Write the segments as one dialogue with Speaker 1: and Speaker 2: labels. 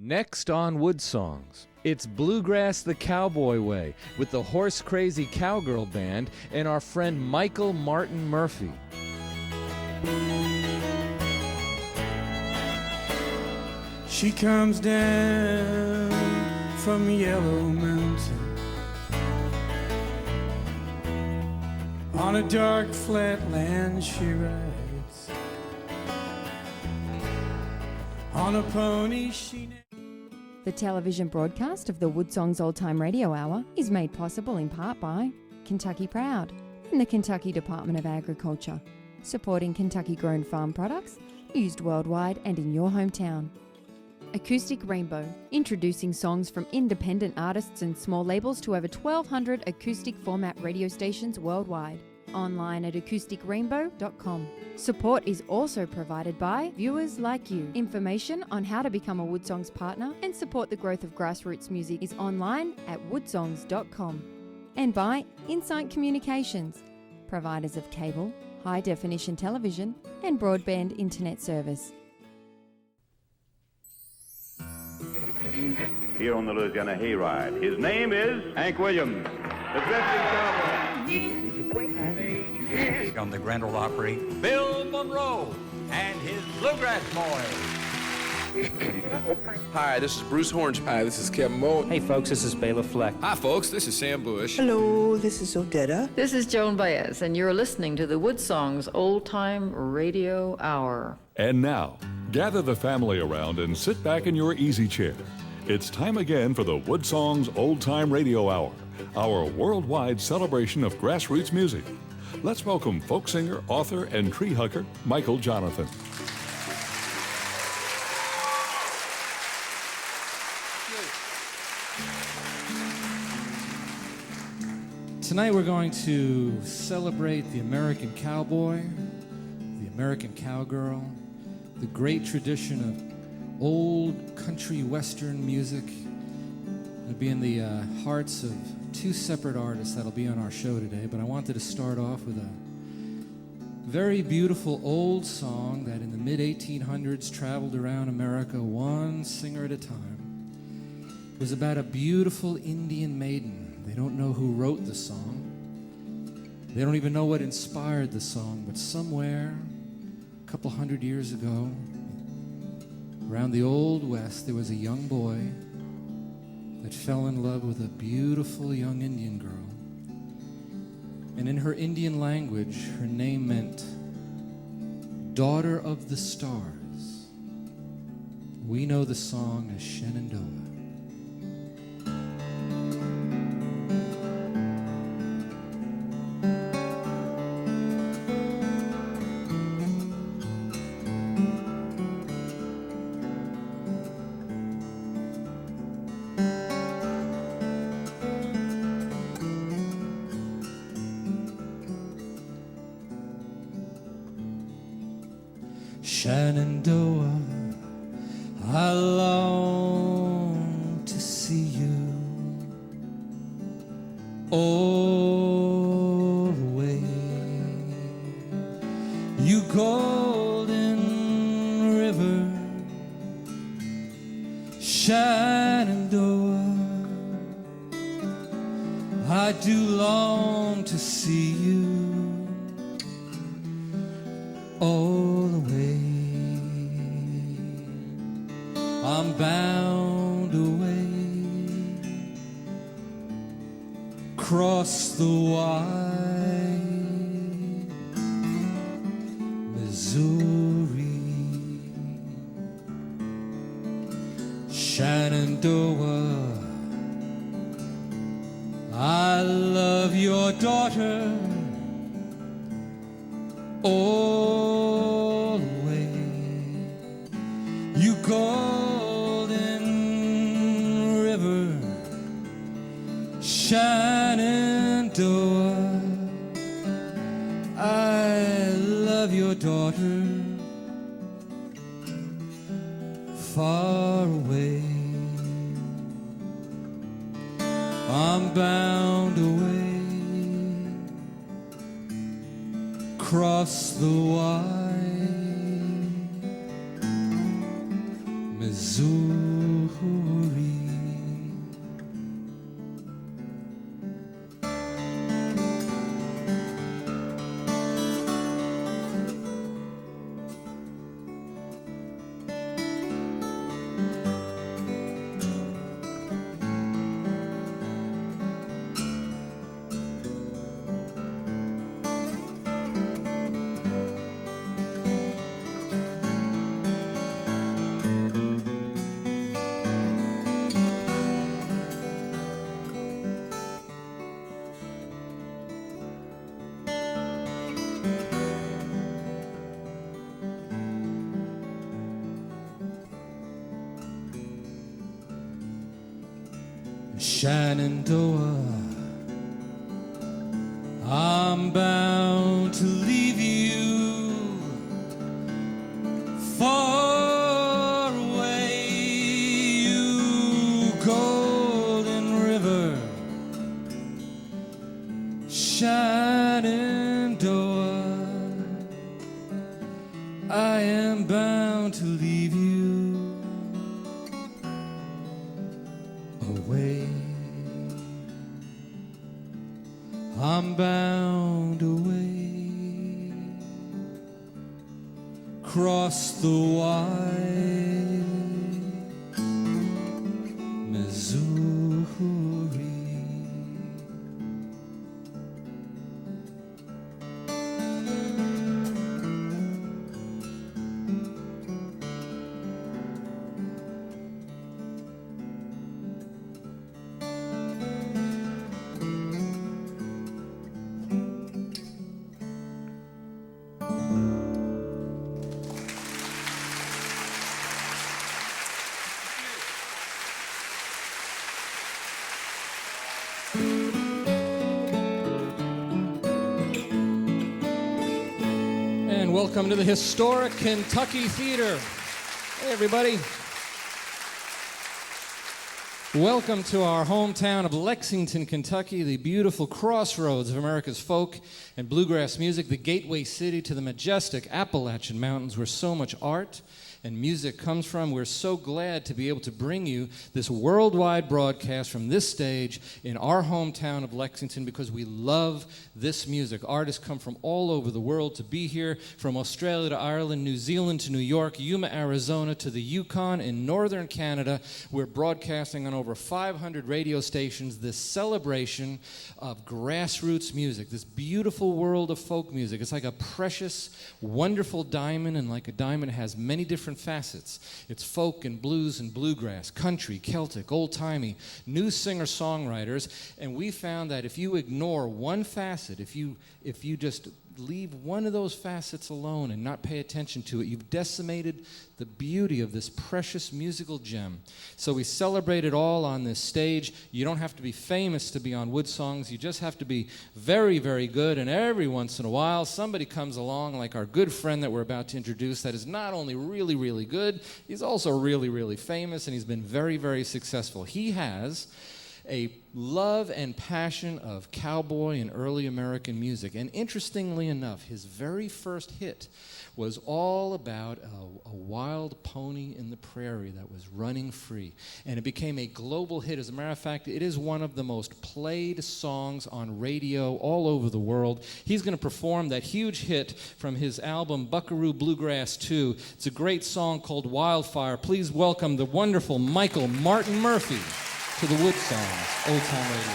Speaker 1: Next on WoodSongs, it's Bluegrass the Cowboy Way with the Horse Crazy Cowgirl Band and our friend Michael Martin Murphey.
Speaker 2: She comes down from Yellow Mountain on a dark flat land she rides on a pony she...
Speaker 3: The television broadcast of the WoodSongs Old Time Radio Hour is made possible in part by Kentucky Proud and the Kentucky Department of Agriculture, supporting Kentucky-grown farm products used worldwide and in your hometown. Acoustic Rainbow, introducing songs from independent artists and small labels to over 1,200 acoustic format radio stations worldwide. Online at acousticrainbow.com. Support is also provided by viewers like you. Information on how to become a WoodSongs partner and support the growth of grassroots music is online at woodsongs.com. And by Insight Communications, providers of cable, high-definition television and broadband internet service.
Speaker 4: Here on the Louisiana Hayride, his name is Hank Williams, the drifting cowboy.
Speaker 5: On the Grand Ole Opry, Bill Monroe and his Bluegrass Boys.
Speaker 6: Hi, this is Bruce Hornsby.
Speaker 7: Hi, this is Kevin Moe.
Speaker 8: Hey folks, this is Bela Fleck.
Speaker 7: Hi folks, this is Sam Bush.
Speaker 9: Hello, this is Odetta.
Speaker 10: This is Joan Baez, and you're listening to the WoodSongs Old Time Radio Hour.
Speaker 11: And now, gather the family around and sit back in your easy chair. It's time again for the WoodSongs Old Time Radio Hour, our worldwide celebration of grassroots music. Let's welcome folk singer, author, and tree hugger, Michael Jonathan.
Speaker 2: Tonight we're going to celebrate the American cowboy, the American cowgirl, the great tradition of old country western music. It'll be in the hearts of two separate artists that'll be on our show today, but I wanted to start off with a very beautiful old song that in the mid-1800s traveled around America one singer at a time. It was about a beautiful Indian maiden. They don't know who wrote the song. They don't even know what inspired the song, but somewhere a couple hundred years ago, around the Old West, there was a young boy that fell in love with a beautiful young Indian girl. And in her Indian language, her name meant Daughter of the Stars. We know the song as Shenandoah. Shenandoah, I long to see you all the way. You golden river, Shenandoah, I do long to see you all the way. I'm bound away across the wide Missouri. Shenandoah, I love your daughter all the way. You golden river, Shenandoah, I love your daughter far away. I'm bound away across the wide Missouri. Shenandoah, I'm bound to leave you far away, you golden river. Shenandoah, I am bound to leave you away. I'm bound away, cross the wide Missouri. And welcome to the historic Kentucky Theater. Hey, everybody. Welcome to our hometown of Lexington, Kentucky, the beautiful crossroads of America's folk and bluegrass music, the gateway city to the majestic Appalachian Mountains where so much art and music comes from. We're so glad to be able to bring you this worldwide broadcast from this stage in our hometown of Lexington because we love this music. Artists come from all over the world to be here, from Australia to Ireland, New Zealand to New York, Yuma, Arizona to the Yukon in northern Canada. We're broadcasting on over 500 radio stations, this celebration of grassroots music, this beautiful world of folk music. It's like a precious, wonderful diamond, and like a diamond, it has many different facets. It's folk and blues and bluegrass, country, Celtic, old-timey, new singer-songwriters, and we found that if you ignore one facet, if you just leave one of those facets alone and not pay attention to it, you've decimated the beauty of this precious musical gem. So we celebrate it all on this stage. You don't have to be famous to be on WoodSongs. You just have to be very, very good. And every once in a while, somebody comes along, like our good friend that we're about to introduce, that is not only really, really good, he's also really, really famous, and he's been very, very successful. He has a love and passion of cowboy and early American music. And interestingly enough, his very first hit was all about a wild pony in the prairie that was running free. And it became a global hit. As a matter of fact, it is one of the most played songs on radio all over the world. He's going to perform that huge hit from his album Buckaroo Bluegrass 2. It's a great song called Wildfire. Please welcome the wonderful Martin Murphey to the WoodSongs Old Time Radio.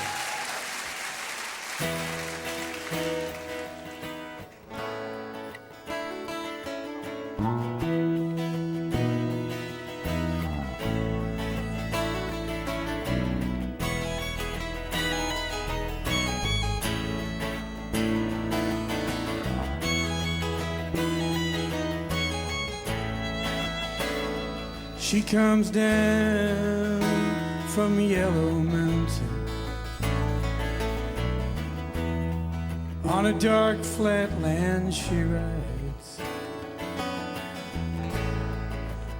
Speaker 8: She comes down from Yellow Mountain on a dark flat land. She rides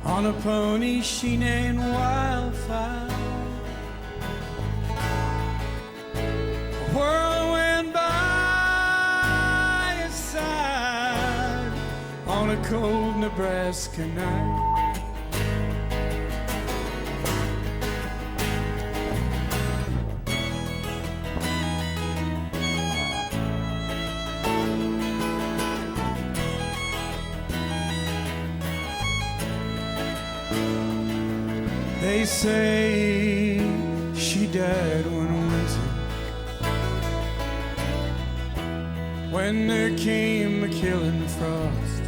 Speaker 8: on a pony she named Wildfire. A whirlwind by his side on a cold Nebraska night. They say she died one winter when there came a killing frost,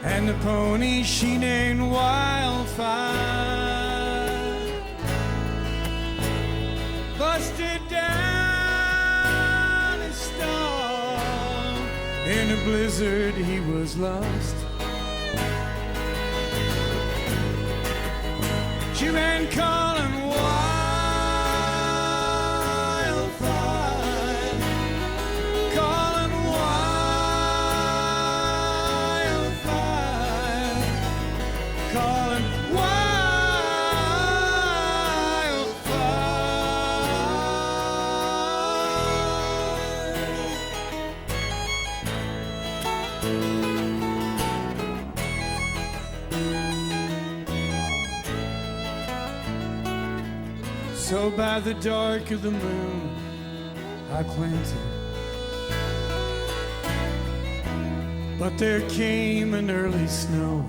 Speaker 8: and the pony she named Wildfire busted down his stall. In a blizzard he was lost. She ran calling wildfire, calling wildfire, calling So by the dark of the moon, I planted. But there came an early snow.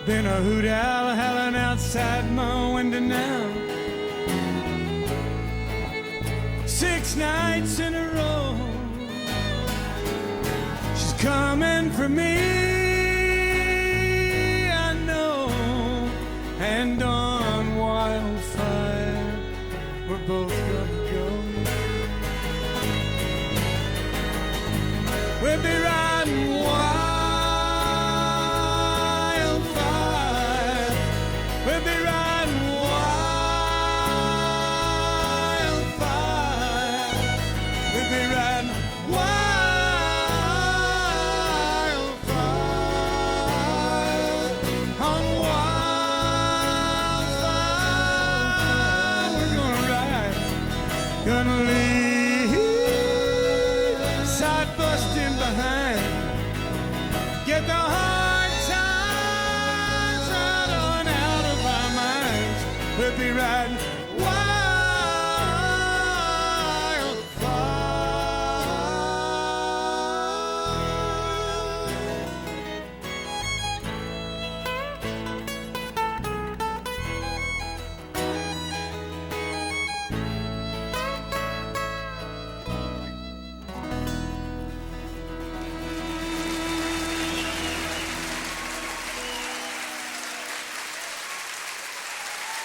Speaker 8: Been a hoot owl howling outside my window now. 6 nights in a row. She's coming for me. And on wildfire, we're both gonna go. We'll be riding wildfire. We'll be riding wildfire. We'll be riding wildfire on gonna leave, side busting behind, get the hard times right on out of our minds. We'll be riding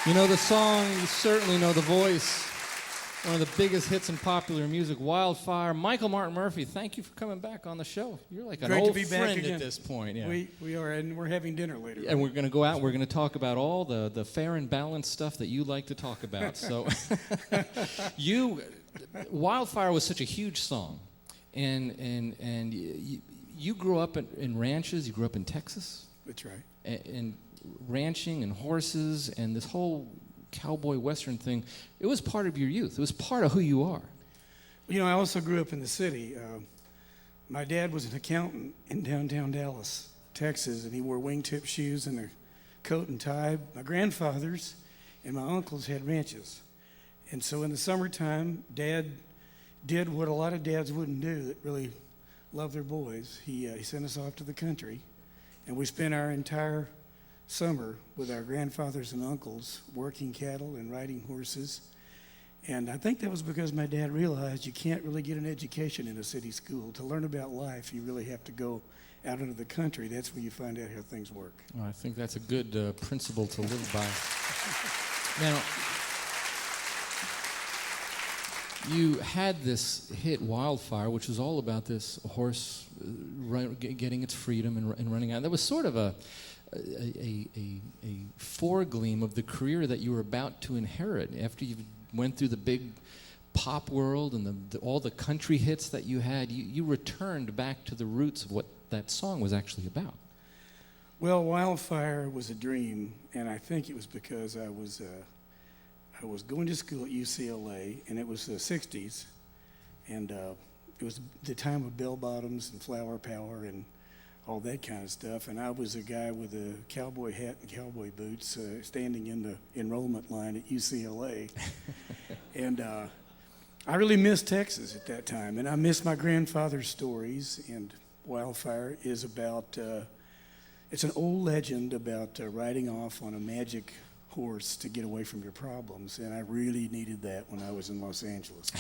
Speaker 2: You know the song, you certainly know the voice. One of the biggest hits in popular music, Wildfire. Michael Martin Murphey, thank you for coming back on the show. You're like an
Speaker 8: Great
Speaker 2: old
Speaker 8: to be back
Speaker 2: friend
Speaker 8: again.
Speaker 2: at this point. Yeah.
Speaker 8: We are, and we're having dinner later.
Speaker 2: And we're going to go out, we're going to talk about all the fair and balanced stuff that you like to talk about. So Wildfire was such a huge song. And you grew up in ranches, you grew up in Texas.
Speaker 8: That's right.
Speaker 2: And ranching and horses and this whole cowboy western thing, it was part of your youth. It was part of who you are.
Speaker 8: You know, I also grew up in the city. My dad was an accountant in downtown Dallas, Texas, and he wore wingtip shoes and a coat and tie. My grandfathers and my uncles had ranches. And so in the summertime, Dad did what a lot of dads wouldn't do that really love their boys. He sent us off to the country, and we spent our entire summer with our grandfathers and uncles working cattle and riding horses. And I think that was because my dad realized you can't really get an education in a city school. To learn about life, you really have to go out into the country. That's where you find out how things work.
Speaker 2: Well, I think that's a good principle to live by. Now, you had this hit, Wildfire, which was all about this horse getting its freedom and running out. That was sort of a foregleam of the career that you were about to inherit after you went through the big pop world and all the country hits that you had. You returned back to the roots of what that song was actually about.
Speaker 8: Well, Wildfire was a dream, and I think it was because I was going to school at UCLA, and it was the 60s, and it was the time of bell bottoms and flower power and all that kind of stuff. And I was a guy with a cowboy hat and cowboy boots standing in the enrollment line at UCLA. And I really missed Texas at that time. And I missed my grandfather's stories. And Wildfire is about, it's an old legend about riding off on a magic horse to get away from your problems. And I really needed that when I was in Los Angeles.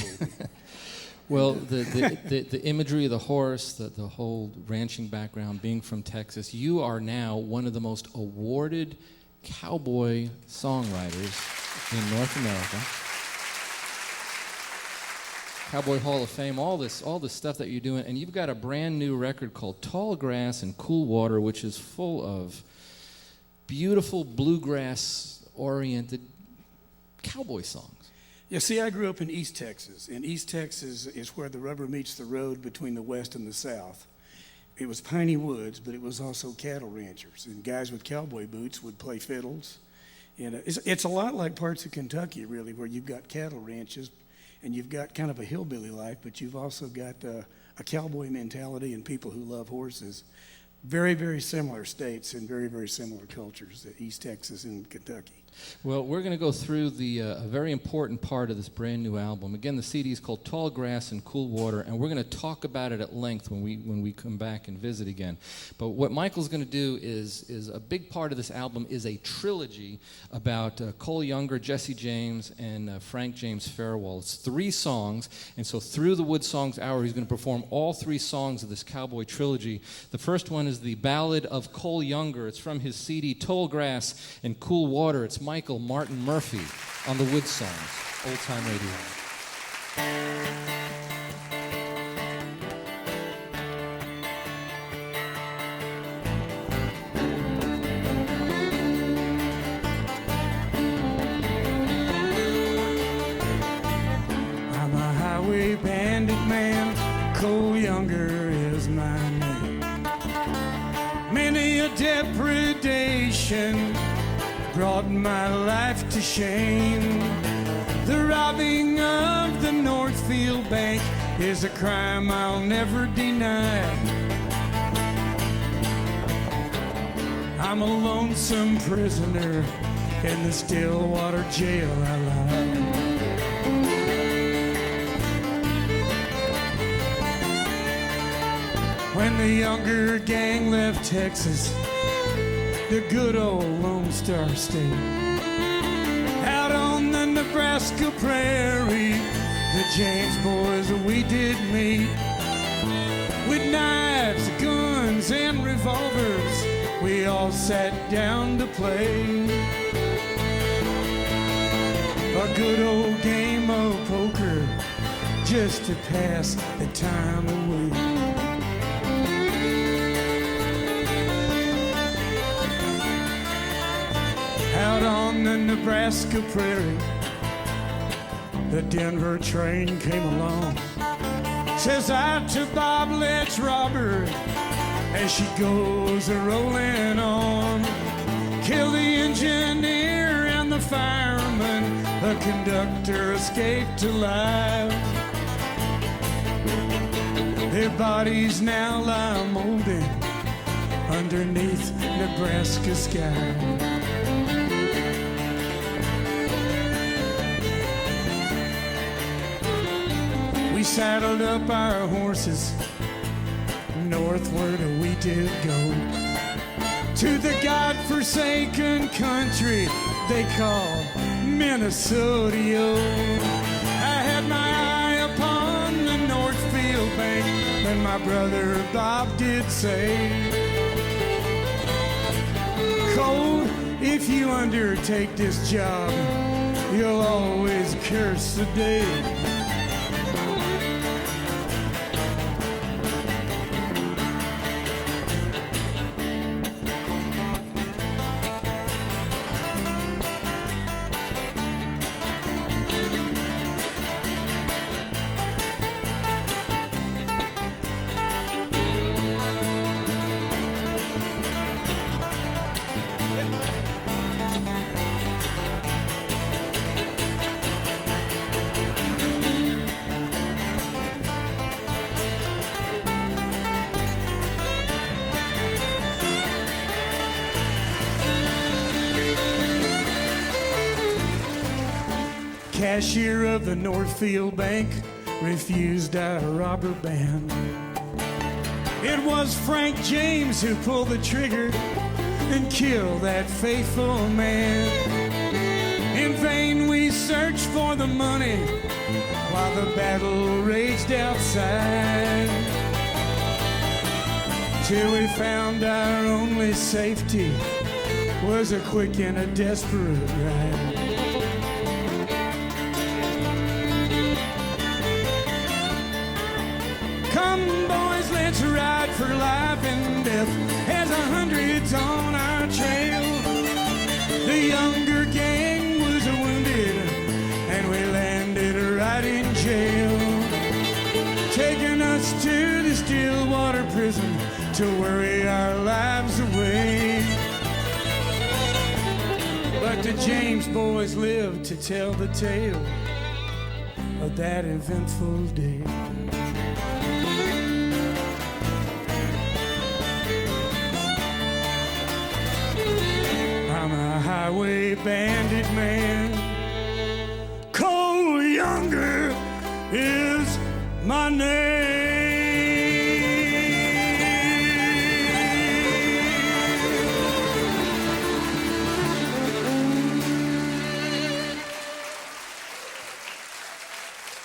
Speaker 2: Well, the imagery of the horse, the whole ranching background, being from Texas, you are now one of the most awarded cowboy songwriters in North America. Cowboy Hall of Fame, all this stuff that you're doing, and you've got a brand new record called Tall Grass and Cool Water, which is full of beautiful bluegrass-oriented cowboy songs.
Speaker 8: Yeah, see, I grew up in East Texas, and East Texas is where the rubber meets the road between the West and the South. It was piney woods, but it was also cattle ranchers, and guys with cowboy boots would play fiddles. And it's a lot like parts of Kentucky, really, where you've got cattle ranches, and you've got kind of a hillbilly life, but you've also got a cowboy mentality and people who love horses. Very, very similar states and very, very similar cultures, East Texas and Kentucky.
Speaker 2: Well, we're going to go through a very important part of this brand new album. Again, the CD is called Tall Grass and Cool Water, and we're going to talk about it at length when we come back and visit again. But what Michael's going to do is a big part of this album is a trilogy about Cole Younger, Jesse James, and Frank James Fairwell. It's 3 songs, and so through the WoodSongs Hour, he's going to perform all 3 songs of this cowboy trilogy. The first one is the Ballad of Cole Younger. It's from his CD Tall Grass and Cool Water. It's Michael Martin Murphey on the WoodSongs Old Time Radio.
Speaker 8: I'm a highway bandit man, Cole Younger is my name. Many a depredation brought my life to shame. The robbing of the Northfield Bank is a crime I'll never deny. I'm a lonesome prisoner in the Stillwater jail I lie. When the Younger gang left Texas, the good old Lone Star State, out on the Nebraska prairie, the James boys, we did meet. With knives, guns, and revolvers, we all sat down to play a good old game of poker just to pass the time away. Out on the Nebraska prairie, the Denver train came along. Says I to Bob, let's rob her, as she goes a-rolling on. Kill the engineer and the fireman, the conductor escaped alive. Their bodies now lie molded underneath Nebraska sky. We saddled up our horses, northward we did go, to the God-forsaken country they call Minnesota. I had my eye upon the Northfield Bank, and my brother Bob did say, Cole, if you undertake this job, you'll always curse the day. Cashier of the Northfield Bank refused our robber band. It was Frank James who pulled the trigger and killed that faithful man. In vain we searched for the money while the battle raged outside, till we found our only safety was a quick and a desperate ride. for life and death as 100's on our trail. The younger gang was wounded and we landed right in jail, taking us to the Stillwater prison to worry our lives away. But the James boys lived to tell the tale of that eventful day. I'm a highway bandit man. Cole Younger is my name.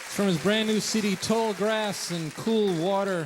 Speaker 2: From his brand new CD, Tall Grass and Cool Water,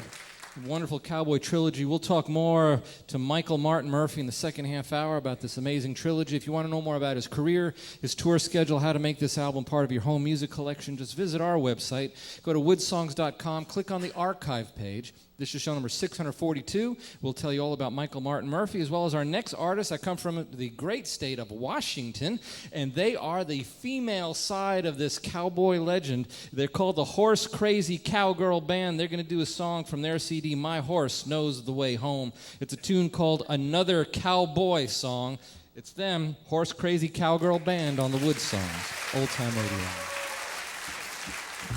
Speaker 2: wonderful cowboy trilogy. We'll talk more to Michael Martin Murphey in the second half hour about this amazing trilogy. If you want to know more about his career, his tour schedule, how to make this album part of your home music collection, just visit our website. Go to woodsongs.com, click on the archive page. This is show number 642. We'll tell you all about Michael Martin Murphey, as well as our next artist. I come from the great state of Washington, and they are the female side of this cowboy legend. They're called the Horse Crazy Cowgirl Band. They're going to do a song from their CD, My Horse Knows the Way Home. It's a tune called Another Cowboy Song. It's them, Horse Crazy Cowgirl Band, on the WoodSongs, Old Time Radio.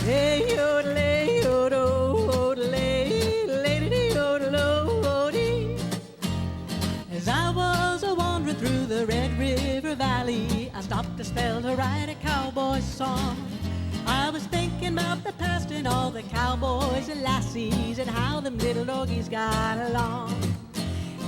Speaker 12: Hey, yodelay, yodelay. As I was a-wandering through the Red River Valley, I stopped a spell to write a cowboy song. I was thinking about the past and all the cowboys and lassies and how them little doggies got along.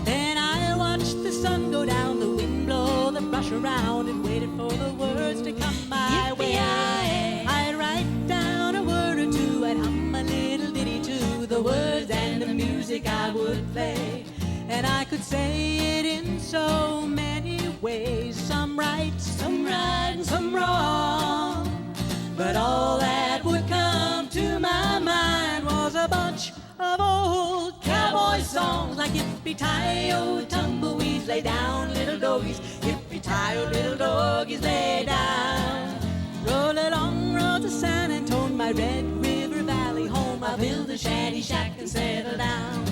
Speaker 12: Then I watched the sun go down, the wind blow the brush around, and waited for the words to come my way. I'd write down a word or two, I'd hum a little ditty to the words and the music I would play. And I could say it in so many ways, some right, and some wrong. But all that would come to my mind was a bunch of old cowboy songs, like Yippee-Tie-O, tumbleweeds, lay down, little doggies, Yippee-Tie-O, little doggies, lay down. Roll along roads of San Antone, my Red River Valley home, I'll build a shanty shack and settle down.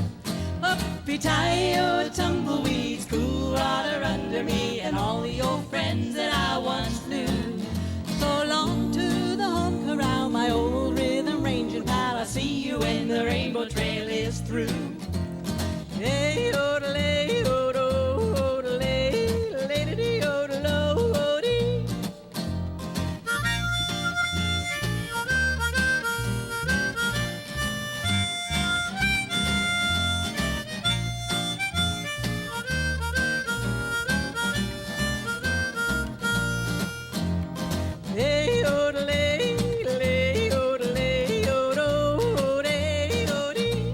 Speaker 12: Yippee-Tie-O, tumbleweeds, cool water under me, and all the old friends that I once knew. So long to the home corral, my old rhythm ranging pal, I'll see you when the rainbow trail is through. Hey, yodelay, yodo, yodelay, lady, yodelo, yodee. Hey, yodelay, yodelay, yodelay, yodo, yodelay, yodee.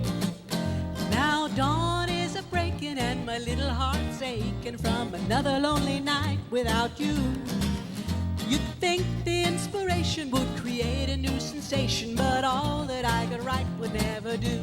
Speaker 12: Now dawn is a-breaking and my little heart's aching from another lonely night without you. You'd think the inspiration would create a new sensation, but all that I could write would never do.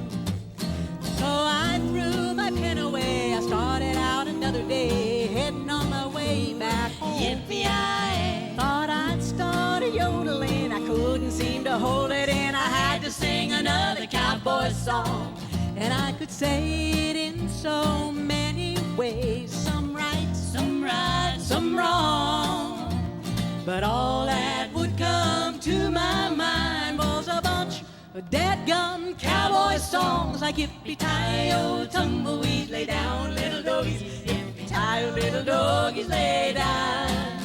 Speaker 12: So I threw my pen away, I started out another day, heading on my way back home. Yippee-I-ay. Thought I'd start a yodeling, I couldn't seem to hold it in, I had to sing another cowboy song. And I could say it in so many ways, some right, some wrong. But all that would come to my mind was a bunch of dadgum cowboy songs, like Yippee-Tie-O, tumbleweeds, lay down, little doggies, Yippee-Tie-O, little doggies, lay down.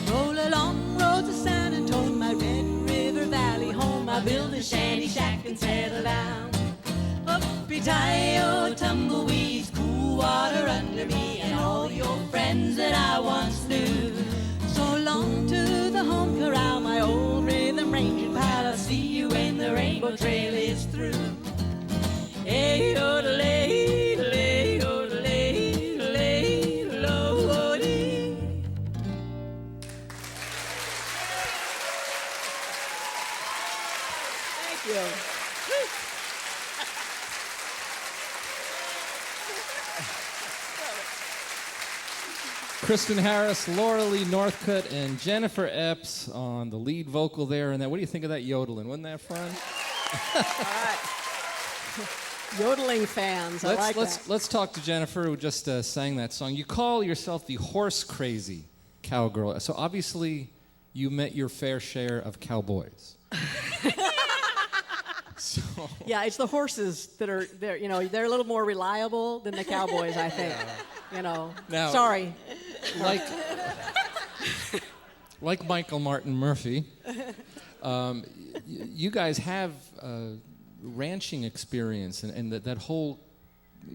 Speaker 12: Roll along roads of San Antone, my Red River Valley home, I build a shanty shack and settle down. Yippee-Tie-O, tumbleweeds, cool water under me, and all the old friends that I once knew. So long to the home corral, my old rhythm ranging pal, I'll see you when the rainbow trail is through. Hey, yodelay, yodelay, yodelay, yodelay, yodelay. Thank you.
Speaker 2: Kristen Harris, Laura Lee Northcutt, and Jennifer Epps on the lead vocal there. And that, what do you think of that yodeling? Wasn't that fun?
Speaker 13: All right. Yodeling fans, I like that.
Speaker 2: Let's talk to Jennifer, who just sang that song. You call yourself the horse crazy cowgirl. So obviously you met your fair share of cowboys. So.
Speaker 13: Yeah, it's the horses that are they're a little more reliable than the cowboys, I think.
Speaker 2: Now,
Speaker 13: sorry.
Speaker 2: Like Michael Martin Murphey, you guys have ranching experience and that whole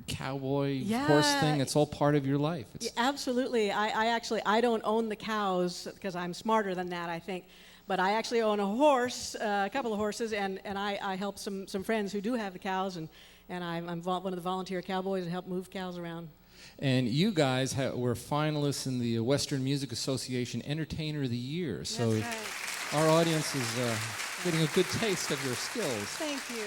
Speaker 2: cowboy horse thing. It's all part of your life.
Speaker 13: Yeah, absolutely. I don't own the cows because I'm smarter than that, I think. But I actually own a horse, a couple of horses, and I help some friends who do have the cows, and I'm one of the volunteer cowboys and help move cows around.
Speaker 2: And you guys were finalists in the Western Music Association Entertainer of the Year. So
Speaker 13: that's right.
Speaker 2: Our audience is getting a good taste of your skills.
Speaker 13: Thank you.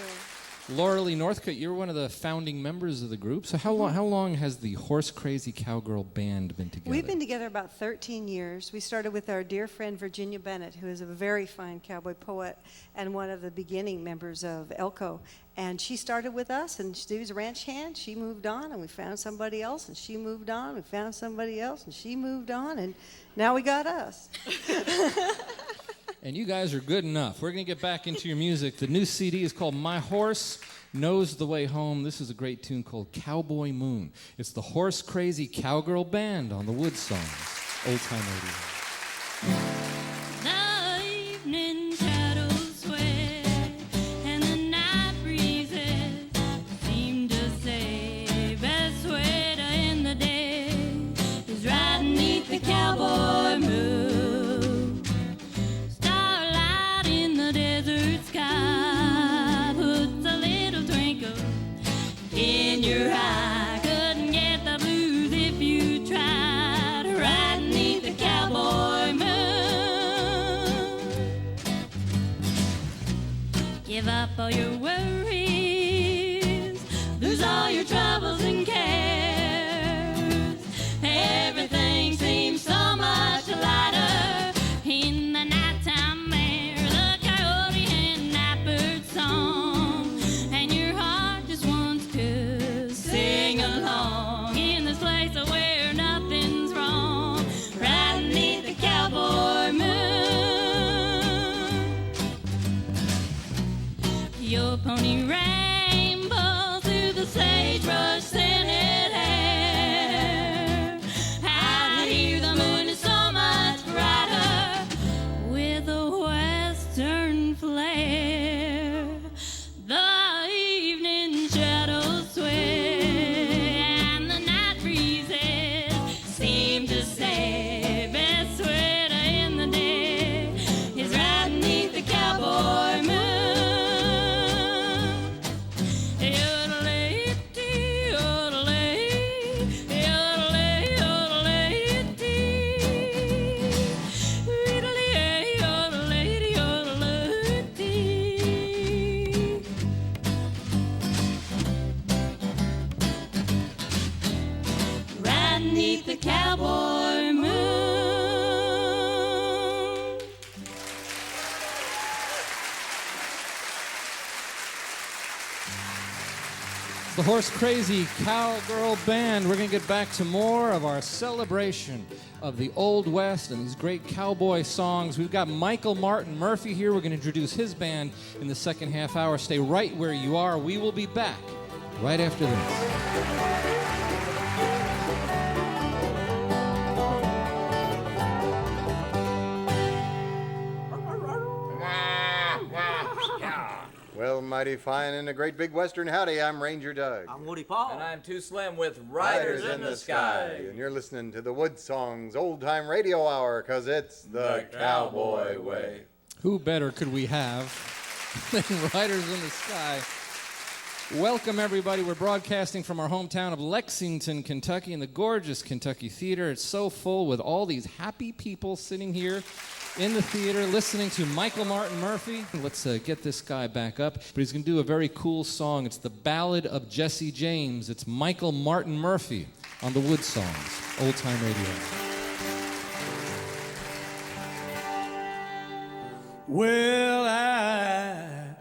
Speaker 2: Laura Lee Northcutt, you're one of the founding members of the group. So how long has the Horse Crazy Cowgirl Band been together?
Speaker 14: We've been together about 13 years. We started with our dear friend Virginia Bennett, who is a very fine cowboy poet and one of the beginning members of Elko. And she started with us, and she was a ranch hand. She moved on, and we found somebody else, and she moved on. We found somebody else, and she moved on, and now we got us.
Speaker 2: And you guys are good enough. We're going to get back into your music. The new CD is called My Horse Knows the Way Home. This is a great tune called Cowboy Moon. It's the Horse Crazy Cowgirl Band on the WoodSongs, Old Time Radio.
Speaker 15: The evening shadows sway, and the night breezes seem to say, best way to end the day is riding 'neath the cowboy moon. Starlight in the desert sky puts a little twinkle in your eye. Couldn't get the blues if you tried, riding 'neath the cowboy moon. Give up all your worries, lose all your troubles and cares. Everything seems so much lighter in the nighttime air. The coyote and nightbird song, and your heart just wants to sing along in this place where nothing's wrong, riding 'neath the cowboy moon. Your pony rainbows through the sagebrush scented air. Out here the moon is so much brighter with a western flare. The evening shadows sway, and the night breezes seem to say, best way to end the day is riding 'neath the cowboy moon. Yodelay-dee, yodelay, yodelay, yodelay-dee. Yodelay, yodelay, yodelay-dee. Riding 'neath the cowboy moon.
Speaker 2: The Horse Crazy Cowgirl Band. We're going to get back to more of our celebration of the Old West and these great cowboy songs. We've got Michael Martin Murphey here. We're going to introduce his band in the second half hour. Stay right where you are. We will be back right after this.
Speaker 16: Well, mighty fine and a great big western howdy. I'm Ranger Doug.
Speaker 5: I'm Woody Paul. And I'm Too Slim with Riders in the Sky.
Speaker 16: And you're listening to the WoodSongs Old Time Radio Hour, because it's the cowboy way.
Speaker 2: Who better could we have than Riders in the Sky? Welcome, everybody. We're broadcasting from our hometown of Lexington, Kentucky, in the gorgeous Kentucky Theater. It's so full with all these happy people sitting here in the theater listening to Michael Martin Murphey. Let's get this guy back up. But he's going to do a very cool song. It's the Ballad of Jesse James. It's Michael Martin Murphey on the WoodSongs, Old Time Radio.
Speaker 8: Well, I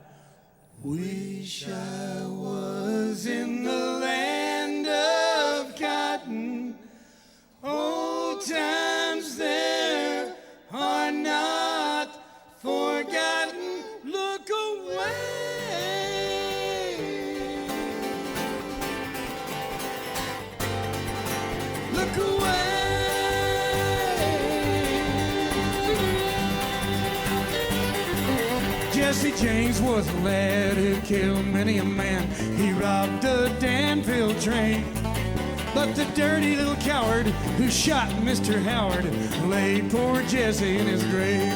Speaker 8: wish I was in the land of cotton. Old times there are not forgotten. Look away. Look away. Jesse James was a lad who killed many a man. He robbed a Danville train. But the dirty little coward who shot Mr. Howard laid poor Jesse in his grave.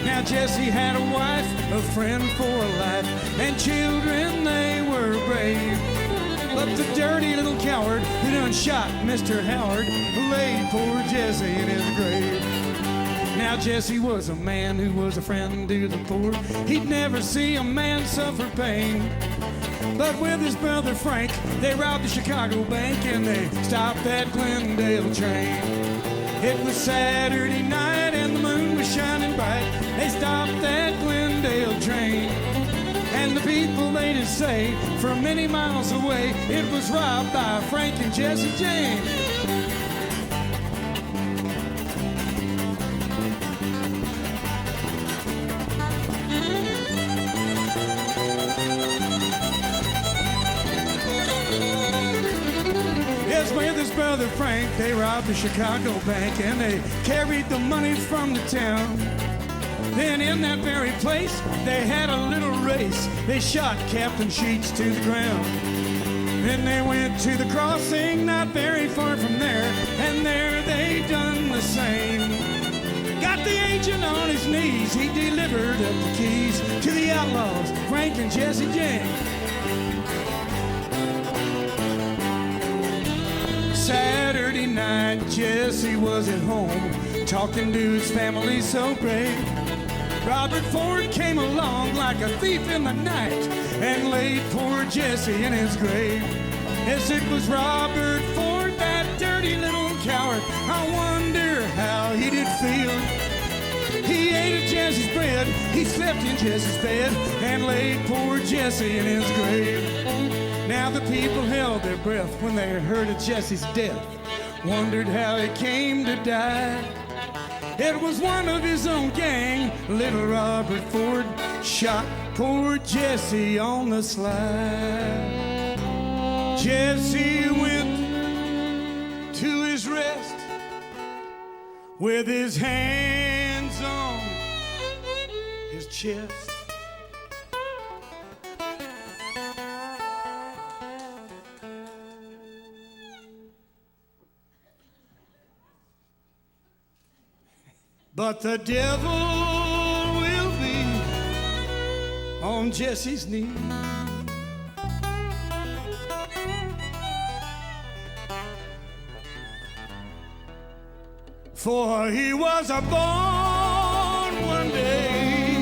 Speaker 8: Now Jesse had a wife, a friend for life, and children, they were brave. But the dirty little coward who done shot Mr. Howard laid poor Jesse in his grave. Now Jesse was a man who was a friend to the poor. He'd never see a man suffer pain. But with his brother Frank, they robbed the Chicago bank and they stopped that Glendale train. It was Saturday night and the moon was shining bright. They stopped that Glendale train. And the people, they did say, from many miles away, it was robbed by Frank and Jesse James. With his brother Frank, they robbed the Chicago bank and they carried the money from the town. Then in that very place, they had a little race. They shot Captain Sheets to the ground. Then they went to the crossing, not very far from there, and there they done the same. Got the agent on his knees, he delivered up the keys to the outlaws, Frank and Jesse James. Saturday night, Jesse was at home, talking to his family so brave. Robert Ford came along like a thief in the night and laid poor Jesse in his grave. Yes, it was Robert Ford, that dirty little coward. I wonder how he did feel. He ate of Jesse's bread, he slept in Jesse's bed, and laid poor Jesse in his grave. Now the people held their breath when they heard of Jesse's death, wondered how he came to die. It was one of his own gang, little Robert Ford, shot poor Jesse on the slide. Jesse went to his rest with his hands on his chest. But the devil will be on Jesse's knee. For he was born one day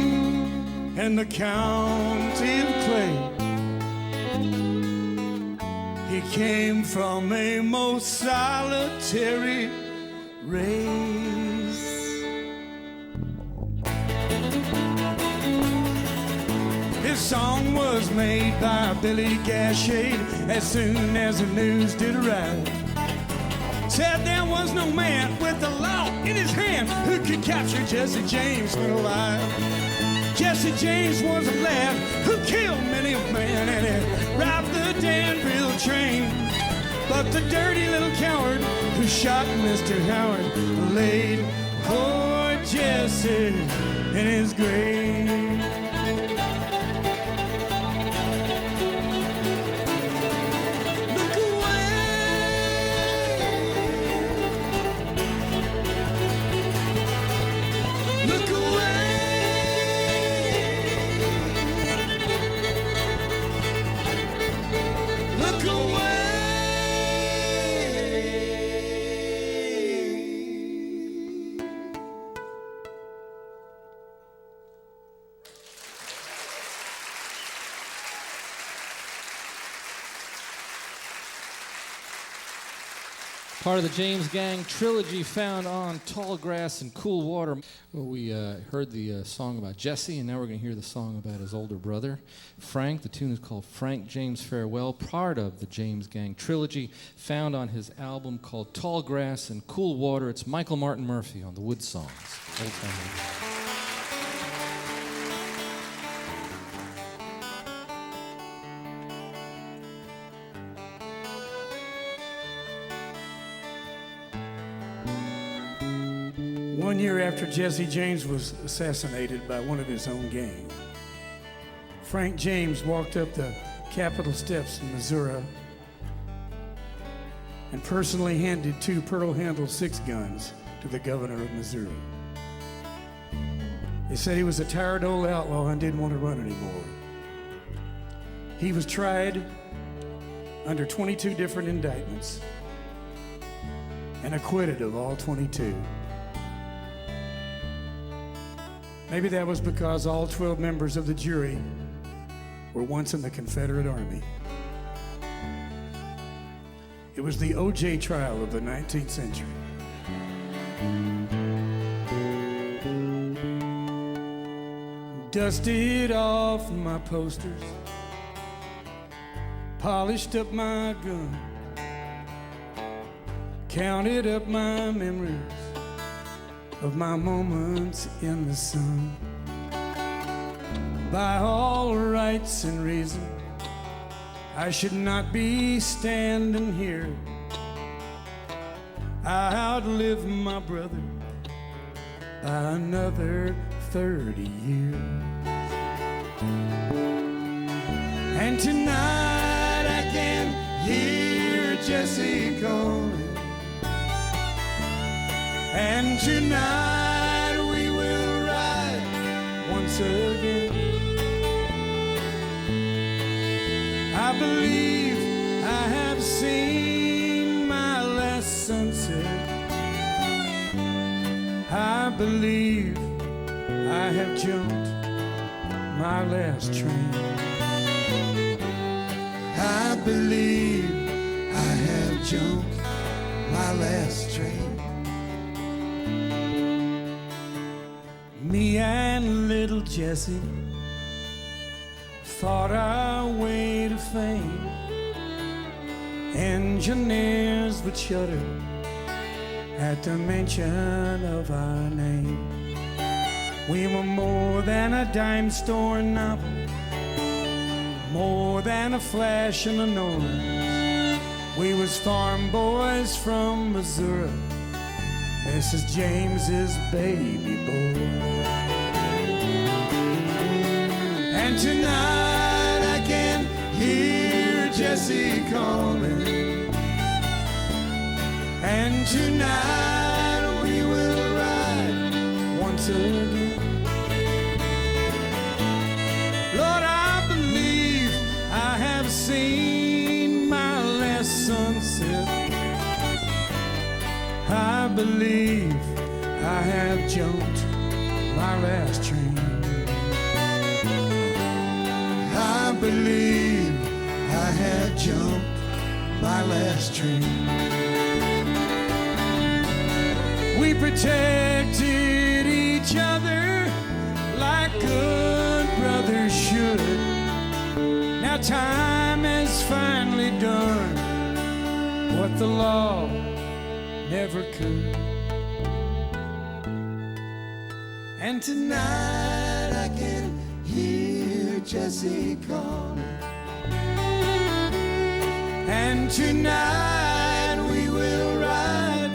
Speaker 8: in the county of Clay. He came from a most solitary race. His song was made by Billy Gashade as soon as the news did arrive. Said there was no man with the law in his hand who could capture Jesse James when alive. Jesse James was a lad who killed many a man and he robbed the Danville train. But the dirty little coward who shot Mr. Howard laid poor Jesse in his grave.
Speaker 2: Part of the James Gang trilogy found on Tall Grass and Cool Water. Well, we heard the song about Jesse, and now we're going to hear the song about his older brother, Frank. The tune is called Frank James Farewell, part of the James Gang trilogy found on his album called Tall Grass and Cool Water. It's Michael Martin Murphey on the WoodSongs. Old Time Radio.
Speaker 8: One year after Jesse James was assassinated by one of his own gang, Frank James walked up the Capitol steps in Missouri and personally handed 2 pearl-handled 6 guns to the governor of Missouri. They said he was a tired old outlaw and didn't want to run anymore. He was tried under 22 different indictments and acquitted of all 22. Maybe that was because all 12 members of the jury were once in the Confederate Army. It was the O.J. trial of the 19th century. Dusted off my posters, polished up my gun, counted up my memories of my moments in the sun. By all rights and reason, I should not be standing here. I outlived my brother by another 30 years. And tonight I can hear Jesse calling. And tonight we will ride once again. I believe I have seen my last sunset. I believe I have jumped my last train. I believe I have jumped my last train. Me and little Jesse fought our way to fame. Engineers would shudder at the mention of our name. We were more than a dime store novel, more than a flash in the noise. We was farm boys from Missouri, Mrs. James's baby boy. And tonight I can hear Jesse calling. And tonight we will ride once again. Lord, I believe I have seen my last sunset. I believe I have jumped my last train. I believe I have jumped my last train. We protected each other like good brothers should. Now time has finally done what the law never could. And tonight I can hear Jesse calling. And tonight we will ride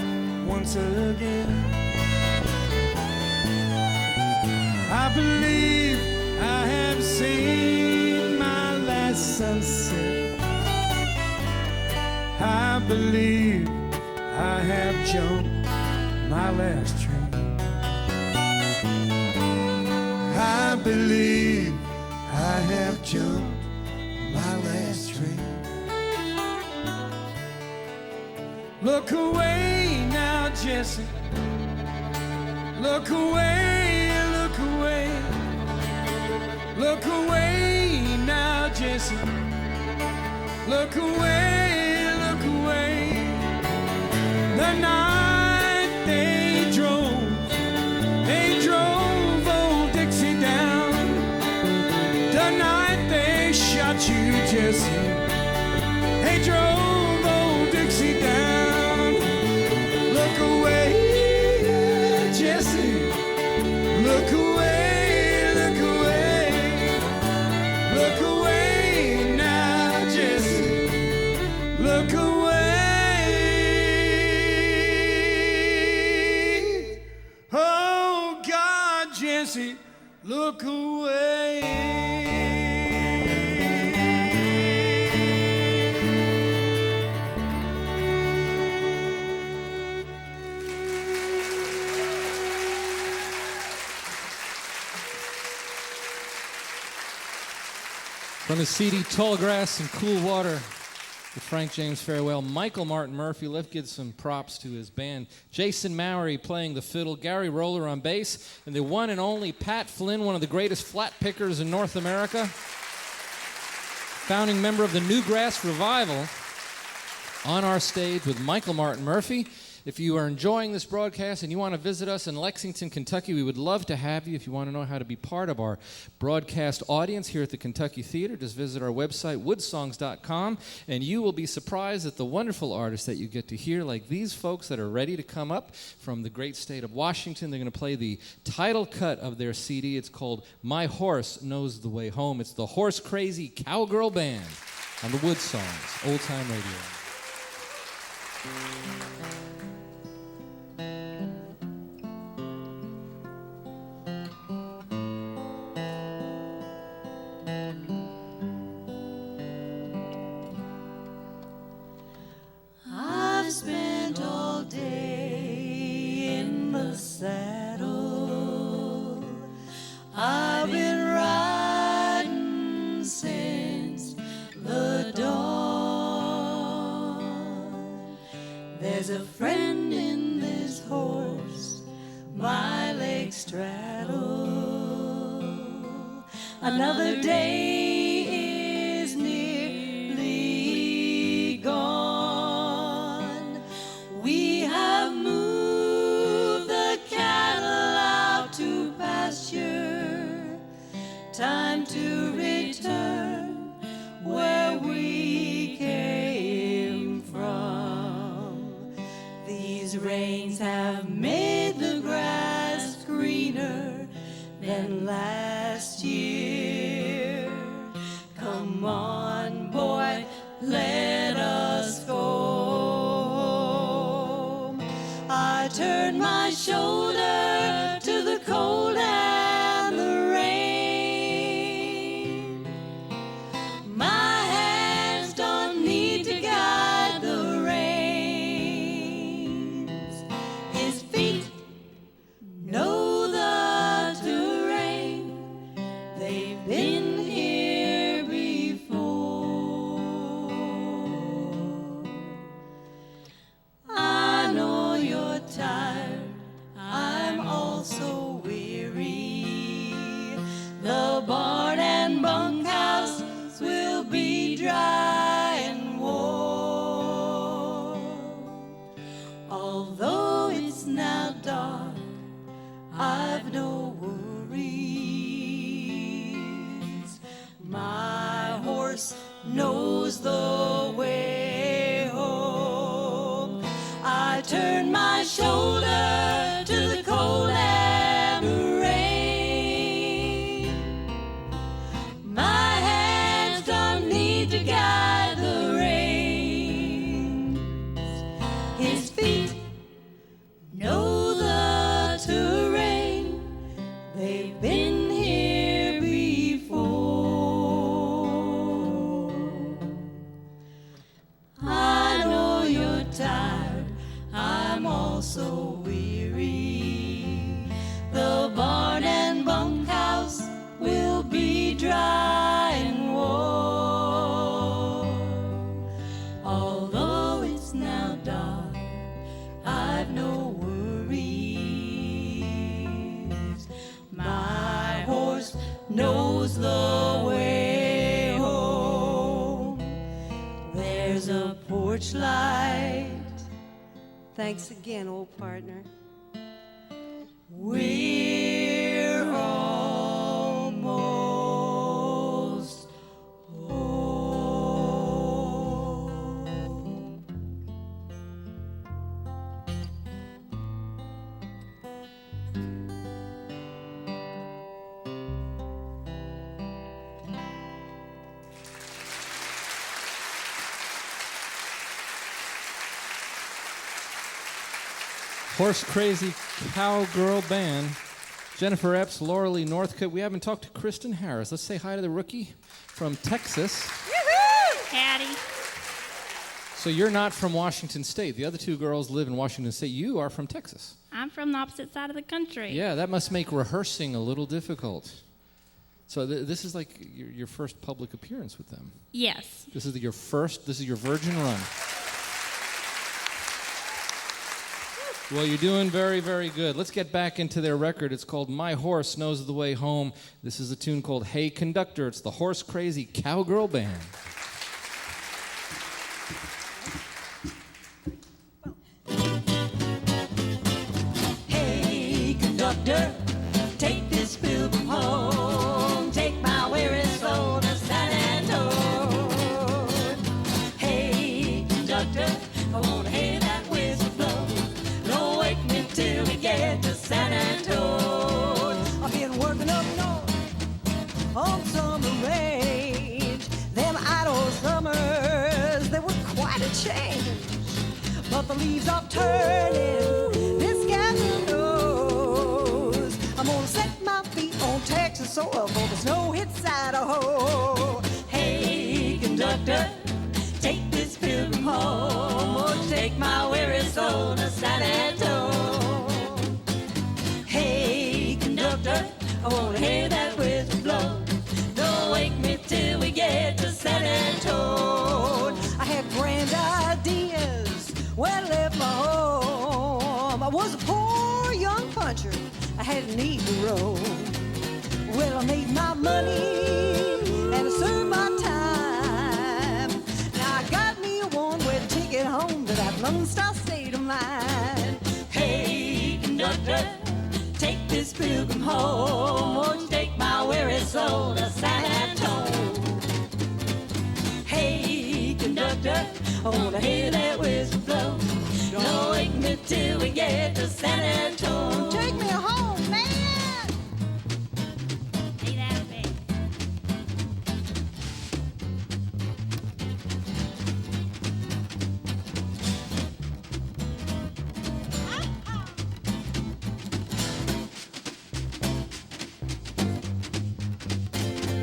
Speaker 8: once again. I believe I have seen my last sunset. I believe I have jumped my last train. I believe I have jumped my last train. Look away now, Jesse. Look away, look away. Look away now, Jesse. Look away, look away.
Speaker 17: mercy, look away.
Speaker 2: From his CD Tall Grass and Cool Water, the Frank James Farewell, Michael Martin Murphey. Let's give some props to his band. Jason Mowry playing the fiddle, Gary Roller on bass, and the one and only Pat Flynn, one of the greatest flat pickers in North America. Founding member of the Newgrass Revival, on our stage with Michael Martin Murphey. If you are enjoying this broadcast and you want to visit us in Lexington, Kentucky, we would love to have you. If you want to know how to be part of our broadcast audience here at the Kentucky Theater, just visit our website, woodsongs.com, and you will be surprised at the wonderful artists that you get to hear, like these folks that are ready to come up from the great state of Washington. They're going to play the title cut of their CD. It's called My Horse Knows the Way Home. It's the Horse Crazy Cowgirl Band on the WoodSongs Old Time Radio.
Speaker 12: I've spent all day in the saddle. I've been riding since the dawn. There's a friend in this horse my legs straddle. Another day is nearly gone. We have moved the cattle out to pasture. Time to return where we came from. These rains have made the grass greener than last year. Come on, boy, let us go home. I turn my shoulder to the cold and the rain. My hands don't need to guide the reins. His feet know the terrain. They've been here before. I know you're tired. I'm also weary. The barn and bunkhouse will be dry and warm. Although it's now dark, I've no worries. My horse knows the way home. I turn my shoulder to the cold and the rain. My hands don't need to guide the reins. His feet know the terrain. They've been here before. I know you're tired. I'm also weary. The barn and bunkhouse will be dry and warm. Although it's now dark, I've no worries. My horse knows the way home. There's a porch light.
Speaker 14: Thanks again, old partner.
Speaker 12: We're almost home.
Speaker 2: Horse Crazy Cowgirl Band Jennifer Epps, Laura Lee Northcutt. We haven't talked to Kristen Harris. Let's say hi to the rookie from Texas.
Speaker 15: Howdy.
Speaker 2: So you're not from Washington State. The other two girls live in Washington State. You are from Texas.
Speaker 15: I'm from the opposite side of the country.
Speaker 2: Yeah, that must make rehearsing a little difficult. So this is like your first public appearance with them.
Speaker 15: Yes.
Speaker 2: This is your virgin run. Well, you're doing very, very good. Let's get back into their record. It's called My Horse Knows the Way Home. This is a tune called Hey Conductor. It's the Horse Crazy Cowgirl Band.
Speaker 12: Hey, conductor, take this pilgrim home. Take my weary soul to San Antone. Hey, conductor, I wanna hear that whistle blow. Don't wake me till we get to San Antone.
Speaker 9: I've been working up north on summer range. Them idle summers, they were quite a change. But the leaves are turning, this captain knows. I'm gonna set my feet on Texas soil before the snow hits Idaho.
Speaker 12: Hey, conductor, take this pilgrim home. Or take my weary soul to San Antone. Hey, conductor, I wanna hear that whistle blow. Don't wake me till we get to San Antone.
Speaker 9: I had grand ideas when I left my home. I was a poor young puncher, I had a need to roam. Well, I made my money and I served my time. Now I got me a one-way ticket home to that Lone Star State of mine.
Speaker 12: Hey, conductor, take this pilgrim home. Won't you take my weary soul to San Antone? Hey, conductor, I wanna hear that whistle blow. Don't wake me till we get to San Antone.
Speaker 9: Take me home, man!
Speaker 15: Hey, that big.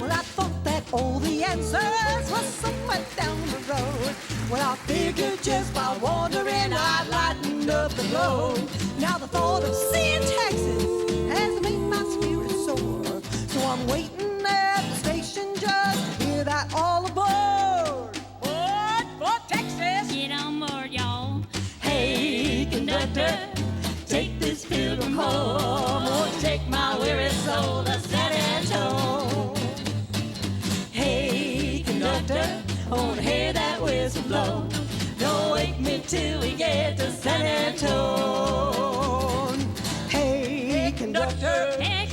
Speaker 9: Well, I thought that all the answers were somewhere down the road. Well, I figured just by wandering I'd lighten up the glow. Now the thought of seeing Texas has made my spirit soar. So I'm waiting at the station just to hear that all aboard.
Speaker 12: Board for Texas.
Speaker 15: Get on board, y'all.
Speaker 12: Hey, conductor, take this pilgrim home. Won't you take my weary soul to San Antone? Hey, conductor, I wanna hear that whistle blow. Don't wake me till we get to San Antone.
Speaker 9: Hey, conductor, take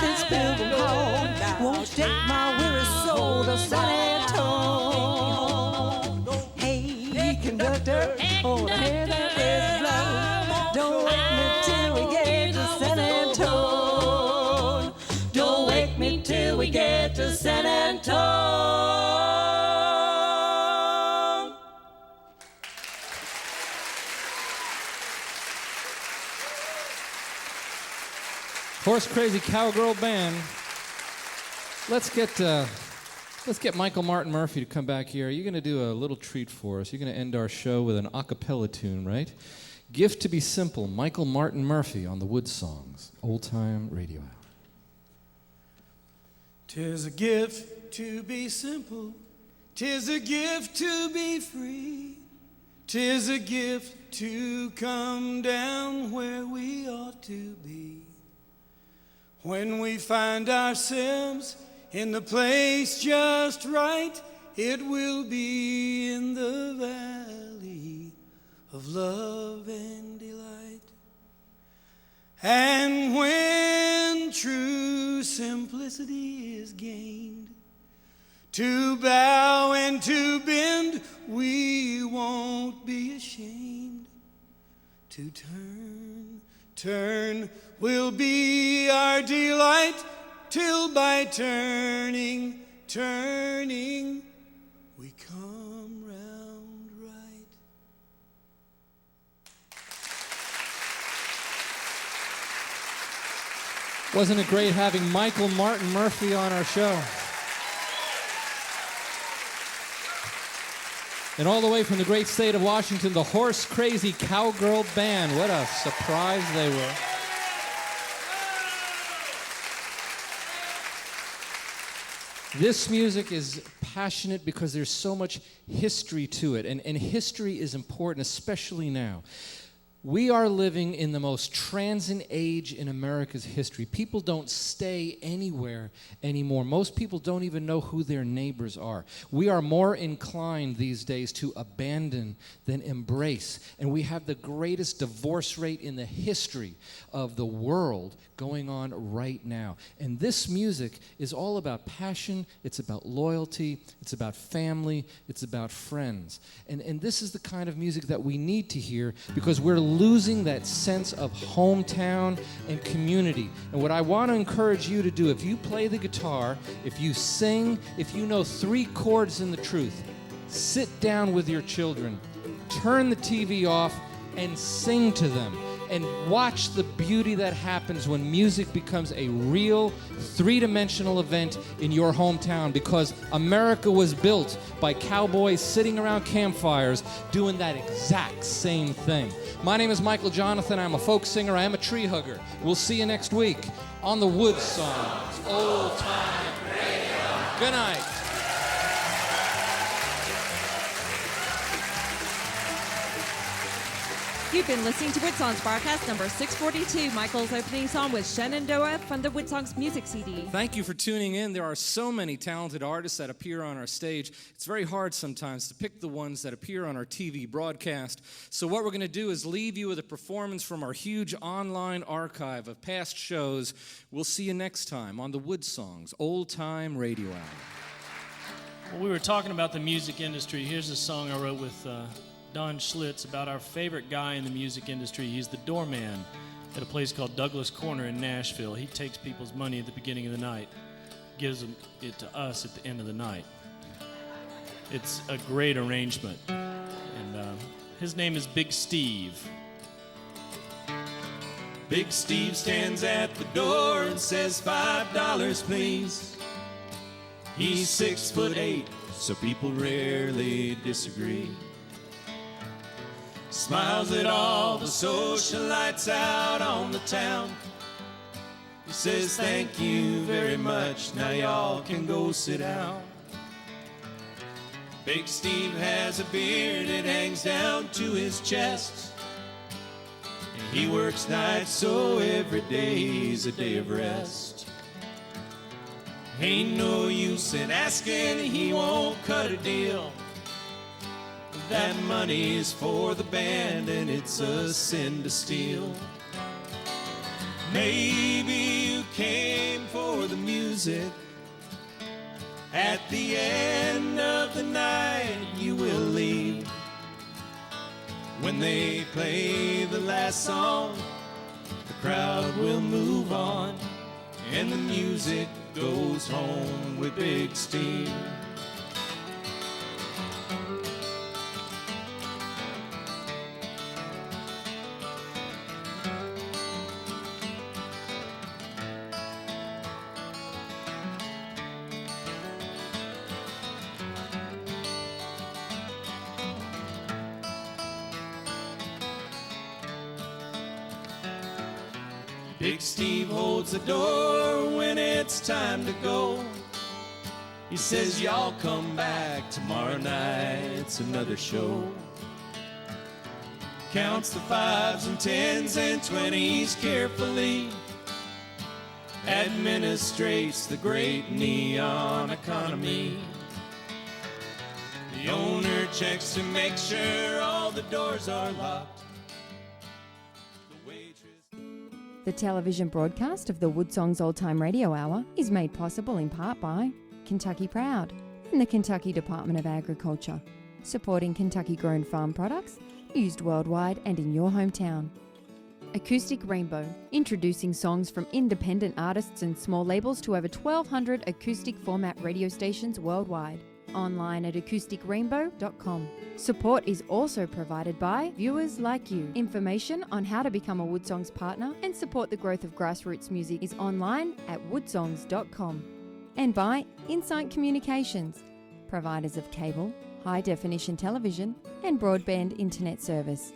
Speaker 9: this pilgrim home. Won't you take my weary soul to San Antone? Hey, conductor, I wanna hear that whistle blow. Don't wake me till we get to San Antone.
Speaker 12: Don't wake me till we get to San Antone.
Speaker 2: Horse Crazy Cowgirl Band. Let's get Michael Martin Murphey to come back here. You're going to do a little treat for us. You're going to end our show with an a cappella tune, right? Gift to be Simple, Michael Martin Murphey on the WoodSongs, Old Time Radio Hour.
Speaker 17: 'Tis a gift to be simple, 'tis a gift to be free, 'tis a gift to come down where we ought to be. When we find ourselves in the place just right, it will be in the valley of love and delight. And when true simplicity is gained, to bow and to bend, we won't be ashamed. To turn will be our delight, till by turning, we come round right.
Speaker 2: Wasn't it great having Martin Murphey on our show? And all the way from the great state of Washington, the CRAZY Cowgirl Band. What a surprise they were. This music is passionate because there's so much history to it, and history is important, especially now. We are living in the most transient age in America's history. People don't stay anywhere anymore. Most people don't even know who their neighbors are. We are more inclined these days to abandon than embrace. And we have the greatest divorce rate in the history of the world going on right now. And this music is all about passion, it's about loyalty, it's about family, it's about friends. And this is the kind of music that we need to hear because we're losing that sense of hometown and community. And what I want to encourage you to do, if you play the guitar, if you sing, if you know 3 chords in the truth, sit down with your children, turn the TV off, and sing to them. And watch the beauty that happens when music becomes a real 3-dimensional event in your hometown, because America was built by cowboys sitting around campfires doing that exact same thing. My name is Michael Jonathan. I'm a folk singer. I am a tree hugger. We'll see you next week on the WoodSongs Old Time Radio. Good night.
Speaker 18: You've been listening to WoodSongs broadcast number 642. Michael's opening song was Shenandoah from the WoodSongs music CD.
Speaker 2: Thank you for tuning in. There are so many talented artists that appear on our stage. It's very hard sometimes to pick the ones that appear on our TV broadcast. So what we're going to do is leave you with a performance from our huge online archive of past shows. We'll see you next time on the WoodSongs Old Time Radio Hour.
Speaker 19: Well, we were talking about the music industry. Here's a song I wrote with Don Schlitz about our favorite guy in the music industry. He's the doorman at a place called Douglas Corner in Nashville. He takes people's money at the beginning of the night, gives it to us at the end of the night. It's a great arrangement. And his name is Big Steve. Big Steve stands at the door and says, $5, please. He's 6'8", so people rarely disagree. Smiles at all the socialites out on the town. He says, thank you very much, now y'all can go sit down. Big Steve has a beard, it hangs down to his chest. And he works nights, so every day's a day of rest. Ain't no use in asking, he won't cut a deal. That money's for the band and it's a sin to steal. Maybe you came for the music. At the end of the night you will leave. When they play the last song, the crowd will move on and the music goes home with Big Steve. Big Steve holds the door when it's time to go. He says, y'all come back tomorrow night, it's another show. Counts the 5s and 10s and 20s carefully. Administrates the great neon economy. The owner checks to make sure all the doors are locked.
Speaker 3: The television broadcast of the WoodSongs Old Time Radio Hour is made possible in part by Kentucky Proud and the Kentucky Department of Agriculture, supporting Kentucky-grown farm products used worldwide and in your hometown. Acoustic Rainbow, introducing songs from independent artists and small labels to over 1,200 acoustic format radio stations worldwide. online at acoustikrainbow.com. Support is also provided by viewers like you. Information on how to become a WoodSongs partner and support the growth of grassroots music is online at woodsongs.com. And by Insight Communications, providers of cable, high-definition television and broadband internet service.